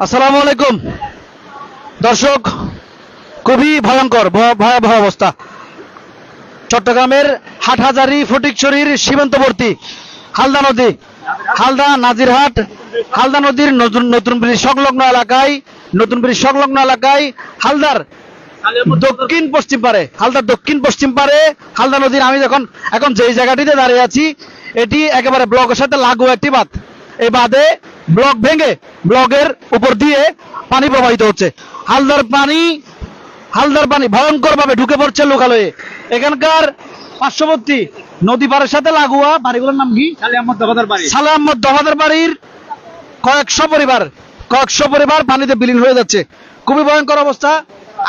আসসালামু আলাইকুম দর্শক, খুবই ভয়ঙ্কর ভয়াবহ অবস্থা চট্টগ্রামের হাটহাজারী ফটিকছড়ির সীমান্তবর্তী হালদা নদী, হালদা নাজিরহাট হালদা নদীর নতুন ব্রিজ সংলগ্ন এলাকায় হালদার দক্ষিণ পশ্চিম পারে হালদা নদীর আমি এখন যেই জায়গাটিতে দাঁড়িয়ে আছি এটি একেবারে ব্লকের সাথে লাগু একটি বাঁধ। এই বাঁধে ব্লক ভেঙে ব্লকের উপর দিয়ে পানি প্রবাহিত হচ্ছে। হালদার পানি ভয়ঙ্কর ভাবে ঢুকে পড়ছে লোকালয়ে। এখানকার পার্শ্ববর্তী নদী পাড়ের সাথে লাগোয়া বাড়িগুলোর নাম কি? সালে আহমদ দফাদার বাড়ির কয়েকশো পরিবার পানিতে বিলীন হয়ে যাচ্ছে। খুবই ভয়ঙ্কর অবস্থা।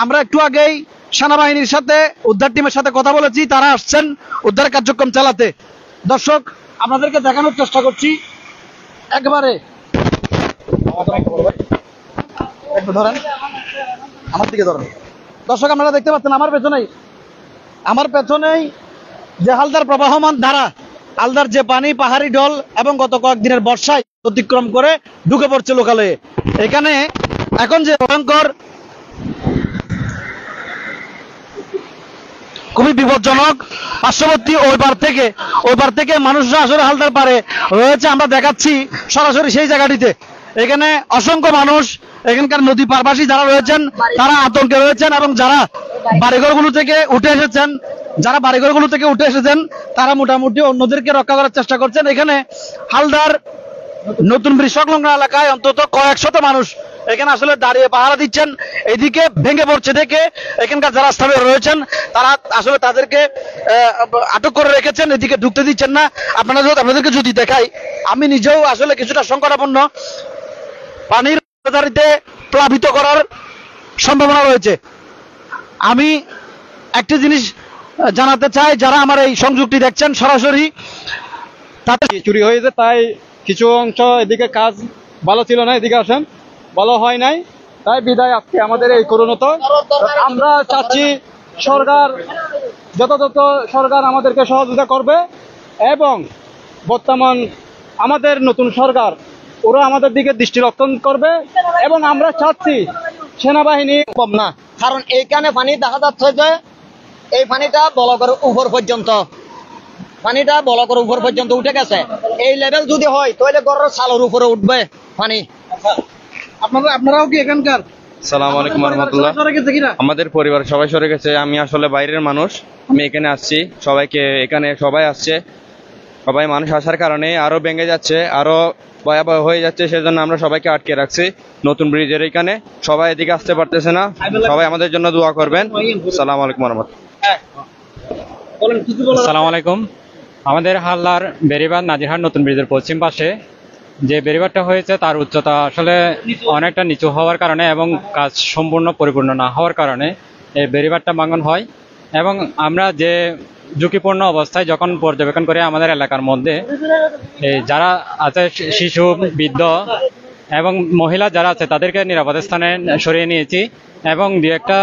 আমরা একটু আগেই সেনাবাহিনীর সাথে উদ্ধার টিমের সাথে কথা বলেছি, তারা আসছেন উদ্ধার কার্যক্রম চালাতে। দর্শক, আপনাদেরকে দেখানোর চেষ্টা করছি একবারে আমার দিকে ধরেন। দর্শক, আপনারা দেখতে পাচ্ছেন আমার পেছনেই যে হালদার প্রবাহমান ধারা, হালদার যে পানি পাহাড়ি ঢল এবং গত কয়েকদিনের বর্ষায় অতিক্রম করে ঢুকে পড়ছে লোকালয়ে। এখানে এখন যে ভয়ঙ্কর, খুবই বিপজ্জনক। পার্শ্ববর্তী ওই পার থেকে মানুষরা আসলে হালদার পারে রয়েছে। আমরা দেখাচ্ছি সরাসরি সেই জায়গাটিতে। এখানে অসংখ্য মানুষ, এখানকার নদী পারবাসী যারা রয়েছেন তারা আতঙ্কে রয়েছেন এবং যারা বাড়িঘরগুলো থেকে উঠে এসেছেন তারা মোটামুটি অন্যদেরকে রক্ষা করার চেষ্টা করছেন। এখানে হালদার নতুন ব্রিজ সংলগ্ন এলাকায় অন্তত কয়েক শত মানুষ এখানে আসলে দাঁড়িয়ে পাহারা দিচ্ছেন। এদিকে ভেঙে পড়ছে দেখে এখানকার যারা স্থানীয় রয়েছেন তারা আসলে তাদেরকে আটক করে রেখেছেন, এদিকে ঢুকতে দিচ্ছেন না। আপনাদেরকে যদি দেখাই, আমি নিজেও আসলে কিছুটা সংকটাপন্ন। পানির প্লাবিত করার সম্ভাবনা রয়েছে। আমি একটি জিনিস জানাতে চাই, যারা আমার এই সংযোগটি দেখছেন সরাসরি, তাতে চুরি হয়েছে, তাই কিছু অংশ এদিকে কাজ ভালো ছিল না, এদিকে আসেন ভালো হয় নাই, তাই বিদায় আজকে আমাদের এই করুণত। আমরা চাচ্ছি সরকার আমাদেরকে সহযোগিতা করবে এবং বর্তমান আমাদের নতুন সরকার ওরা আমাদের দিকে দৃষ্টি রক্ষণ করবে এবং আমরা চাচ্ছি সেনাবাহিনী না, কারণ এইখানে পানি দেখা যাচ্ছে যে এই পানিটা বলকের উপর পর্যন্ত উঠে গেছে। এই লেভেল যদি হয় তাহলে ঘরের চালের উপরে উঠবে পানি। আপনারাও কি এখানকার? আসসালামু আলাইকুম রহমতুল্লাহ। আমাদের পরিবার সবাই সরে গেছে। আমি আসলে বাইরের মানুষ, আমি এখানে আসছি। সবাই আসছে, সবাই মানুষ আসার কারণে আরো ভেঙে যাচ্ছে, আরো ভয়াবহ হয়ে যাচ্ছে। সেজন্য আমরা সবাইকে আটকে রাখছি নতুন ব্রিজের এখানে। সবাই এদিকে আসতে পারতেছে না, সবাই আমাদের জন্য দোয়া করবেন। আসসালামু আলাইকুম রহমতুল্লাহ। আসসালামু আলাইকুম। আমাদের হালদার বেড়িবাঁধ নাজিরহাট নতুন ব্রিজের পশ্চিম পাশে যে বেড়িবাঁধটা হয়েছে তার উচ্চতা আসলে অনেকটা নিচু হওয়ার কারণে এবং কাজ সম্পূর্ণ পরিপূর্ণ না হওয়ার কারণে এই বেড়িবাঁধটা ভাঙন হয়। এবং আমরা যে ঝুঁকিপূর্ণ অবস্থায় যখন পর্যবেক্ষণ করে আমাদের এলাকার মধ্যে যারা আছে, শিশু, বৃদ্ধ এবং মহিলা যারা আছে তাদেরকে নিরাপদ স্থানে সরিয়ে নিয়েছি এবং দু একটা